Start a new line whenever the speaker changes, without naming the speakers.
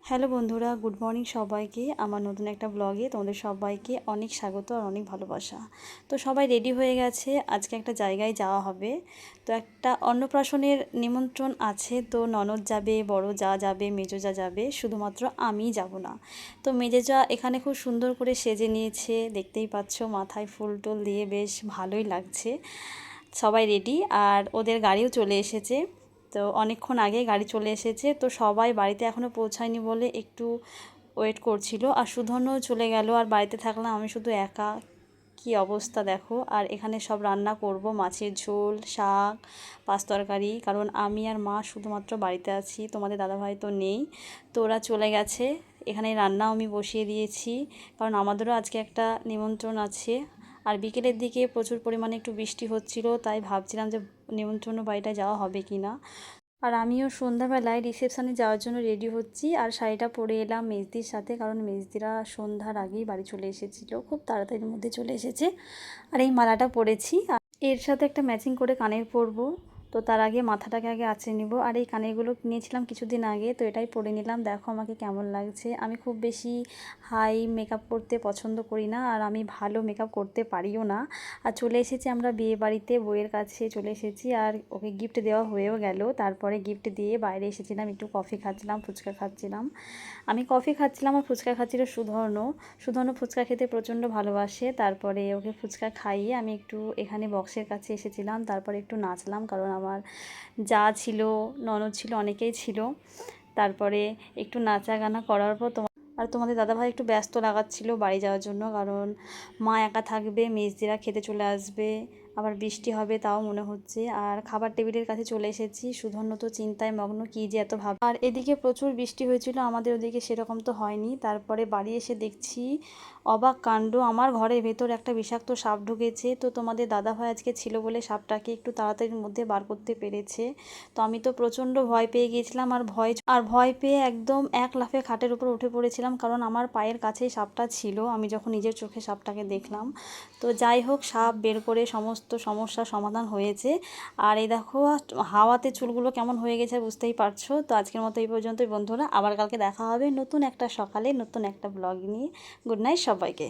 Hello বন্ধুরা, good morning সবাইকে। আমার নতুন একটা ব্লগে তোমাদের সবাইকে অনেক স্বাগত আর অনেক ভালোবাসা। তো সবাই রেডি হয়ে গেছে, আজকে একটা জায়গায় যাওয়া হবে। তো একটা অন্নপ্রাশনের নিমন্ত্রণ আছে, তো ননদ যাবে, বড় যা যাবে, মেজো যা যাবে, শুধুমাত্র আমিই যাব না। তো মেজো যা এখানে খুব সুন্দর করে সেজে নিয়েছে, দেখতেই পাচ্ছ, মাথায় ফুল টুল দিয়ে বেশ ভালোই লাগছে। সবাই রেডি, আর ওদের গাড়িও চলে এসেছে। তো অনেকক্ষণ আগে গাড়ি চলে এসেছে, তো সবাই বাড়িতে এখনও পৌঁছায়নি বলে একটু ওয়েট করছিল। আর সুধনও চলে গেল, আর বাড়িতে থাকলাম আমি শুধু একা। কি অবস্থা দেখো। আর এখানে সব রান্না করব, মাছের ঝোল, শাক, পাঁচ তরকারি, কারণ আমি আর মা শুধুমাত্র বাড়িতে আছি, তোমাদের দাদাভাই তো নেই। তো ওরা চলে গেছে। এখানে রান্নাও আমি বসিয়ে দিয়েছি, কারণ আমাদেরও আজকে একটা নিমন্ত্রণ আছে। আর বিকেলের দিকে প্রচুর পরিমাণে একটু বৃষ্টি হচ্ছিল, তাই ভাবছিলাম যে নিমন্ত্রণ বাড়িটায় যাওয়া হবে কি না। আর আমিও সন্ধ্যাবেলায় রিসেপশানে যাওয়ার জন্য রেডি হচ্ছি, আর শাড়িটা পরে এলাম মেজদির সাথে, কারণ মেজদিরা সন্ধ্যার আগেই বাড়ি চলে এসেছিলো, খুব তাড়াতাড়ির মধ্যে চলে এসেছে। আর এই মালাটা পরেছি, আর এর সাথে একটা ম্যাচিং করে কানের পরবো। তো তার আগে মাথাটাকে আগে আঁচড়ে নিব। আর এই কানেরগুলো কিনেছিলাম কিছুদিন আগে, তো এটাই পরে নিলাম, দেখো আমাকে কেমন লাগছে। আমি খুব বেশি হাই মেকআপ করতে পছন্দ করি না, আর আমি ভালো মেকআপ করতে পারিও না। আর চলে এসেছি আমরা বিয়ে বাড়িতে, বউয়ের কাছে চলে এসেছি, আর ওকে গিফট দেওয়া হয়েও গেল। তারপরে গিফট দিয়ে বাইরে এসেছিলাম, একটু কফি খাচ্ছিলাম, ফুচকা খাচ্ছিলাম। আমি কফি খাচ্ছিলাম আর ফুচকা খাচ্ছিল সুধনও ফুচকা খেতে প্রচণ্ড ভালোবাসে। তারপরে ওকে ফুচকা খাইয়ে আমি একটু এখানে বক্সের কাছে এসেছিলাম, তারপরে একটু নাচলাম, কারণ আমার যা ছিল, ননদ ছিল, অনেকেই ছিল। তারপরে একটু নাচা গানা করার পর আর তোমাদের দাদাভাই একটু ব্যস্ত লাগাচ্ছিল বাড়ি যাওয়ার জন্য, কারণ মা একা থাকবে, মেজদিরা খেতে চলে আসবে, আবার বৃষ্টি হবে তাও মনে হচ্ছে। আর খাবার টেবিলের কাছে চলে এসেছি, সুধন্য তো চিন্তায় মগ্ন, কী যে এত ভাব। আর এদিকে প্রচুর বৃষ্টি হয়েছিল, আমাদের ওদিকে সেরকম তো হয়নি। তারপরে বাড়ি এসে দেখছি অবাক কাণ্ড, আমার ঘরের ভেতর একটা বিষাক্ত সাপ ঢুকেছে। তো তোমাদের দাদাভাই আজকে ছিল বলে সাপটাকে একটু তাড়াতাড়ির মধ্যে বার করতে পেরেছে। তো আমি তো প্রচণ্ড ভয় পেয়ে গিয়েছিলাম, আর ভয় পেয়ে একদম এক লাফে খাটের উপর উঠে পড়েছিলাম, কারণ আমার পায়ের কাছেই সাপটা ছিল, আমি যখন নিজের চোখে সাপটাকে দেখলাম। তো যাই হোক, সাপ বের করে সমস্ত সমস্যার সমাধান হয়েছে। আর এই দেখো হাওয়াতে চুলগুলো কেমন হয়ে গেছে বুঝতেই পারছো। তো আজকের মতো এই পর্যন্তই বন্ধুরা, আবার কালকে দেখা হবে নতুন একটা সকালে নতুন একটা ব্লগ নিয়ে। গুড নাইট সবাইকে।